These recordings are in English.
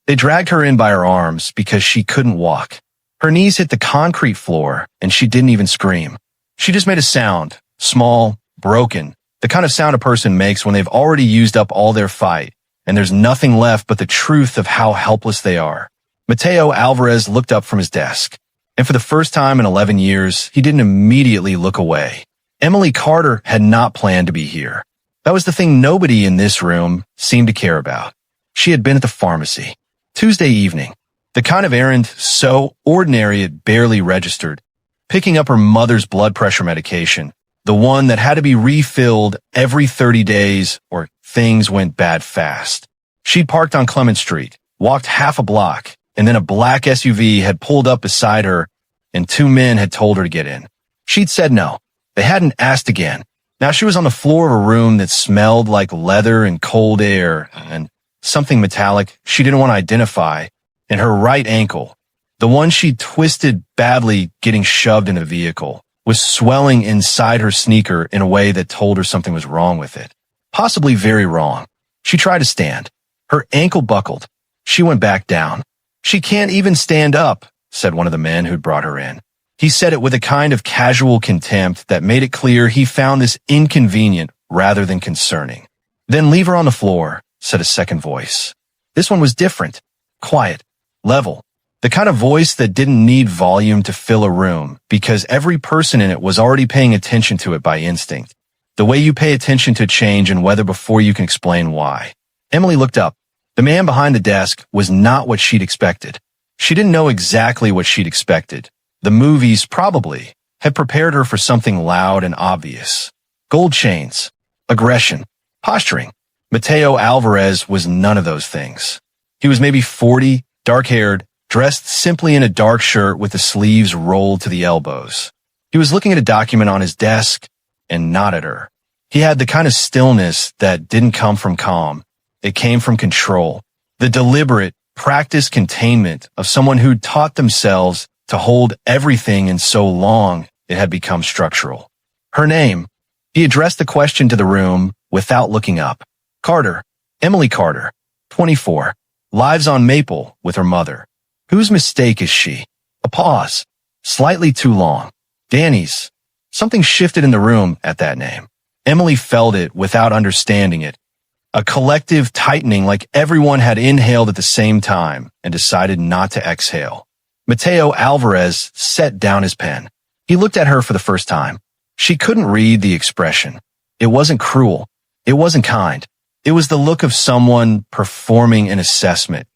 They dragged her in by her arms because she couldn't walk. Her knees hit the concrete floor, and she didn't even scream. She just made a sound, small, broken, the kind of sound a person makes when they've already used up all their fight, and there's nothing left but the truth of how helpless they are. Mateo Alvarez looked up from his desk, and for the first time in 11 years, he didn't immediately look away. Emily Carter had not planned to be here. That was the thing nobody in this room seemed to care about. She had been at the pharmacy. Tuesday evening. The kind of errand so ordinary it barely registered. Picking up her mother's blood pressure medication. The one that had to be refilled every 30 days or things went bad fast. She'd parked on Clement Street, walked half a block, and then a black SUV had pulled up beside her and two men had told her to get in. She'd said no. They hadn't asked again. Now she was on the floor of a room that smelled like leather and cold air and something metallic she didn't want to identify in her right ankle. The one she'd twisted badly getting shoved in a vehicle was swelling inside her sneaker in a way that told her something was wrong with it. Possibly very wrong. She tried to stand. Her ankle buckled. She went back down. "She can't even stand up," said one of the men who'd brought her in. He said it with a kind of casual contempt that made it clear he found this inconvenient rather than concerning. "Then leave her on the floor," said a second voice. This one was different, quiet, level, the kind of voice that didn't need volume to fill a room because every person in it was already paying attention to it by instinct. The way you pay attention to change and weather before you can explain why. Emily looked up. The man behind the desk was not what she'd expected. She didn't know exactly what she'd expected. The movies probably had prepared her for something loud and obvious. Gold chains, aggression, posturing. Mateo Alvarez was none of those things. He was maybe 40, dark-haired, dressed simply in a dark shirt with the sleeves rolled to the elbows. He was looking at a document on his desk and not at her. He had the kind of stillness that didn't come from calm. It came from control. The deliberate, practiced containment of someone who'd taught themselves to hold everything in so long it had become structural. Her name. He addressed the question to the room without looking up. Carter. Emily Carter. 24. Lives on Maple with her mother. Whose mistake is she? A pause. Slightly too long. Danny's. Something shifted in the room at that name. Emily felt it without understanding it. A collective tightening like everyone had inhaled at the same time and decided not to exhale. Mateo Alvarez set down his pen. He looked at her for the first time. She couldn't read the expression. It wasn't cruel. It wasn't kind. It was the look of someone performing an assessment.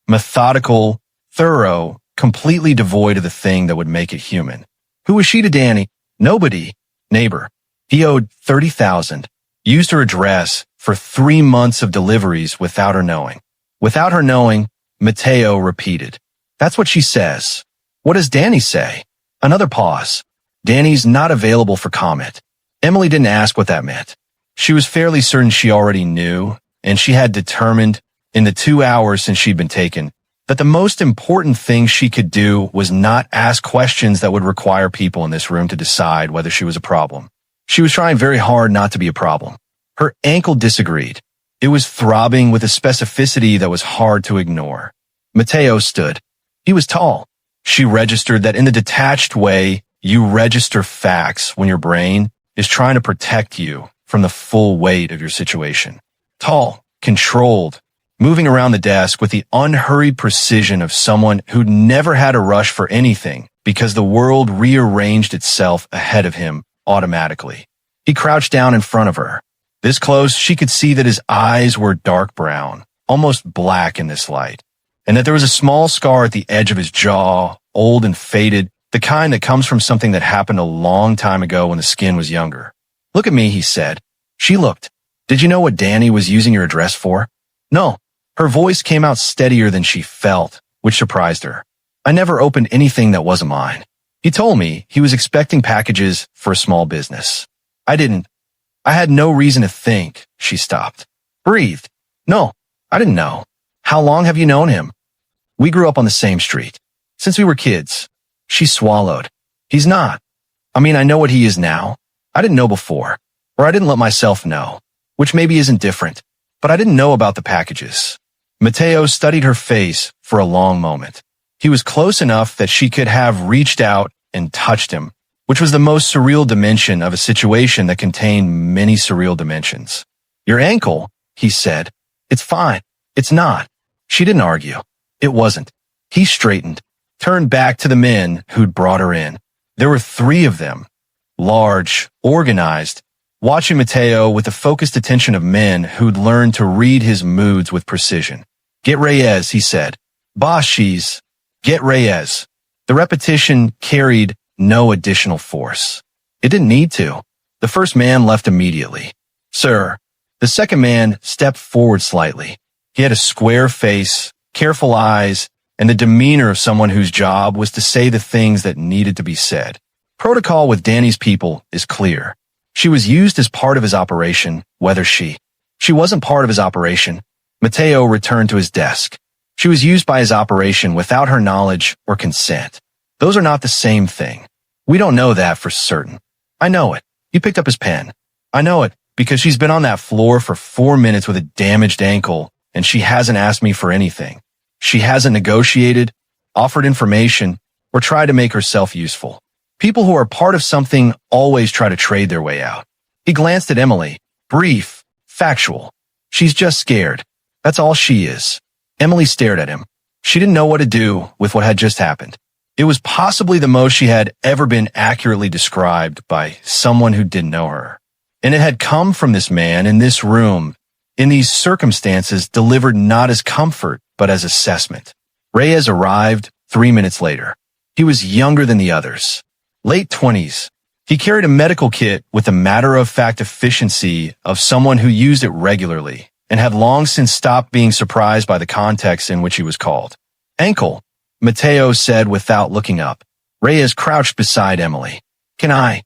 Methodical, thorough, completely devoid of the thing that would make it human. Who was she to Danny? Nobody. Neighbor. He owed $30,000. Used her address for 3 months of deliveries without her knowing. Without her knowing, Mateo repeated. That's what she says. What does Danny say? Another pause. Danny's not available for comment. Emily didn't ask what that meant. She was fairly certain she already knew, and she had determined, in the 2 hours since she'd been taken, that the most important thing she could do was not ask questions that would require people in this room to decide whether she was a problem. She was trying very hard not to be a problem. Her ankle disagreed. It was throbbing with a specificity that was hard to ignore. Mateo stood. He was tall. She registered that in the detached way you register facts when your brain is trying to protect you from the full weight of your situation. Tall, controlled, moving around the desk with the unhurried precision of someone who'd never had a rush for anything because the world rearranged itself ahead of him automatically. He crouched down in front of her. This close, she could see that his eyes were dark brown, almost black in this light, and that there was a small scar at the edge of his jaw, old and faded, the kind that comes from something that happened a long time ago when the skin was younger. Look at me, he said. She looked. Did you know what Danny was using your address for? No. Her voice came out steadier than she felt, which surprised her. I never opened anything that wasn't mine. He told me he was expecting packages for a small business. I didn't. I had no reason to think. She stopped. Breathed. No, I didn't know. How long have you known him? We grew up on the same street. Since we were kids. She swallowed. He's not. I mean, I know what he is now. I didn't know before. Or I didn't let myself know. Which maybe isn't different. But I didn't know about the packages. Mateo studied her face for a long moment. He was close enough that she could have reached out and touched him, which was the most surreal dimension of a situation that contained many surreal dimensions. Your ankle, he said. It's fine. It's not. She didn't argue. It wasn't. He straightened, turned back to the men who'd brought her in. There were 3 of them, large, organized, watching Mateo with the focused attention of men who'd learned to read his moods with precision. Get Reyes, he said. Boss, she's. Get Reyes. The repetition carried no additional force. It didn't need to. The first man left immediately. Sir. The second man stepped forward slightly. He had a square face, careful eyes, and the demeanor of someone whose job was to say the things that needed to be said. Protocol with Danny's people is clear. She was used as part of his operation, whether she wasn't part of his operation. Mateo returned to his desk. She was used by his operation without her knowledge or consent. Those are not the same thing. We don't know that for certain. I know it. He picked up his pen. I know it because she's been on that floor for 4 minutes with a damaged ankle, and she hasn't asked me for anything. She hasn't negotiated, offered information, or tried to make herself useful. People who are part of something always try to trade their way out. He glanced at Emily. Brief, factual. She's just scared. That's all she is. Emily stared at him. She didn't know what to do with what had just happened. It was possibly the most she had ever been accurately described by someone who didn't know her. And it had come from this man in this room, in these circumstances, delivered not as comfort, but as assessment. Reyes arrived 3 minutes later. He was younger than the others. Late 20s. He carried a medical kit with the matter-of-fact efficiency of someone who used it regularly and had long since stopped being surprised by the context in which he was called. Ankle, Mateo said without looking up. Reyes crouched beside Emily. Can I?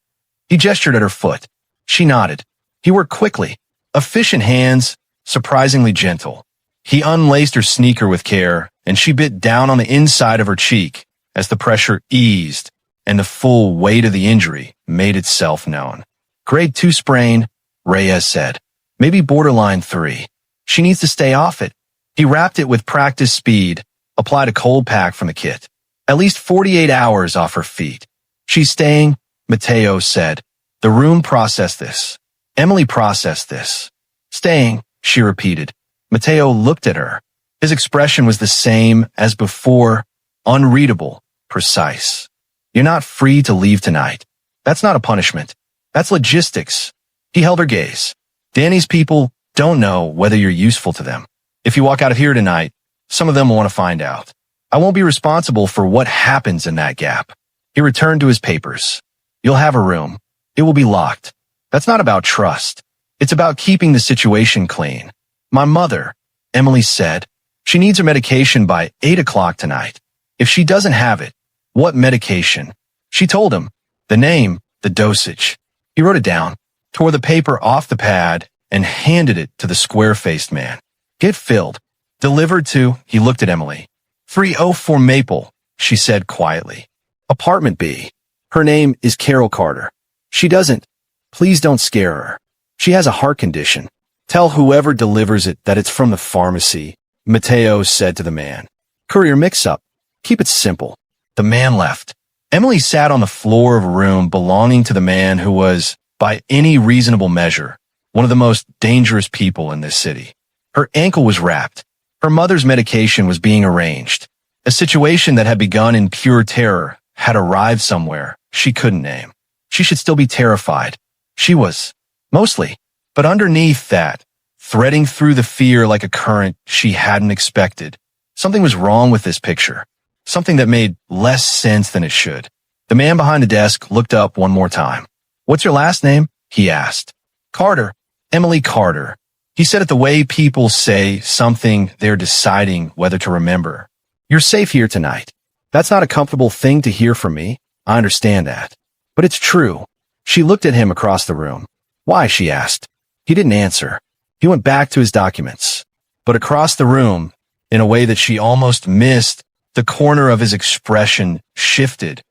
He gestured at her foot. She nodded. He worked quickly. Efficient hands, surprisingly gentle. He unlaced her sneaker with care, and she bit down on the inside of her cheek as the pressure eased and the full weight of the injury made itself known. Grade 2 sprain, Reyes said. Maybe borderline 3. She needs to stay off it. He wrapped it with practice speed, applied a cold pack from the kit. At least 48 hours off her feet. She's staying, Mateo said. The room processed this. Emily processed this. Staying, she repeated. Mateo looked at her. His expression was the same as before, unreadable, precise. You're not free to leave tonight. That's not a punishment. That's logistics. He held her gaze. Danny's people don't know whether you're useful to them. If you walk out of here tonight, some of them will want to find out. I won't be responsible for what happens in that gap. He returned to his papers. You'll have a room. It will be locked. That's not about trust. It's about keeping the situation clean. My mother, Emily said, she needs her medication by 8 o'clock tonight. If she doesn't have it, what medication? She told him. The name, the dosage. He wrote it down, tore the paper off the pad, and handed it to the square-faced man. Get filled. Delivered to, he looked at Emily. 304 Maple, she said quietly. Apartment B. Her name is Carol Carter. She doesn't. Please don't scare her. She has a heart condition. Tell whoever delivers it that it's from the pharmacy, Mateo said to the man. Courier mix-up. Keep it simple. The man left. Emily sat on the floor of a room belonging to the man who was, by any reasonable measure, one of the most dangerous people in this city. Her ankle was wrapped. Her mother's medication was being arranged. A situation that had begun in pure terror had arrived somewhere she couldn't name. She should still be terrified. She was. Mostly. But underneath that, threading through the fear like a current she hadn't expected, something was wrong with this picture. Something that made less sense than it should. The man behind the desk looked up one more time. What's your last name? He asked. Carter. Emily Carter. He said it the way people say something they're deciding whether to remember. You're safe here tonight. That's not a comfortable thing to hear from me. I understand that. But it's true. She looked at him across the room. Why? She asked. He didn't answer. He went back to his documents. But across the room, in a way that she almost missed, the corner of his expression shifted.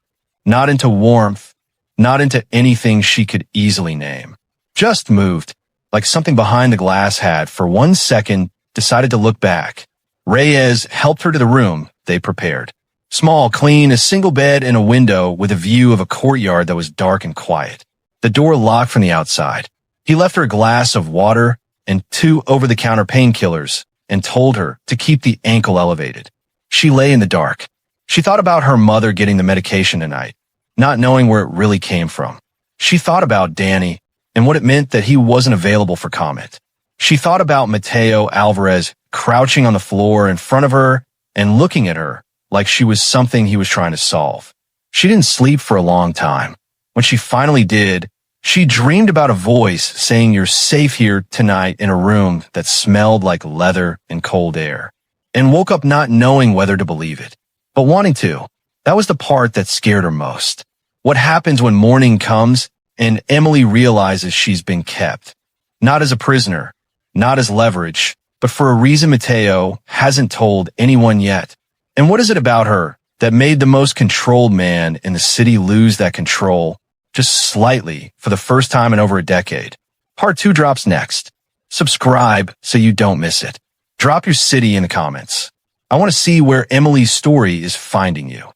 Not into warmth, not into anything she could easily name. Just moved, like something behind the glass had, for 1 second, decided to look back. Reyes helped her to the room they prepared. Small, clean, a single bed and a window with a view of a courtyard that was dark and quiet. The door locked from the outside. He left her a glass of water and 2 over-the-counter painkillers and told her to keep the ankle elevated. She lay in the dark. She thought about her mother getting the medication tonight, not knowing where it really came from. She thought about Danny and what it meant that he wasn't available for comment. She thought about Mateo Alvarez crouching on the floor in front of her and looking at her like she was something he was trying to solve. She didn't sleep for a long time. When she finally did, she dreamed about a voice saying you're safe here tonight in a room that smelled like leather and cold air, and woke up not knowing whether to believe it, but wanting to. That was the part that scared her most. What happens when morning comes and Emily realizes she's been kept, not as a prisoner, not as leverage, but for a reason Mateo hasn't told anyone yet. And what is it about her that made the most controlled man in the city lose that control just slightly for the first time in over a decade? Part 2 drops next. Subscribe so you don't miss it. Drop your city in the comments. I want to see where Emily's story is finding you.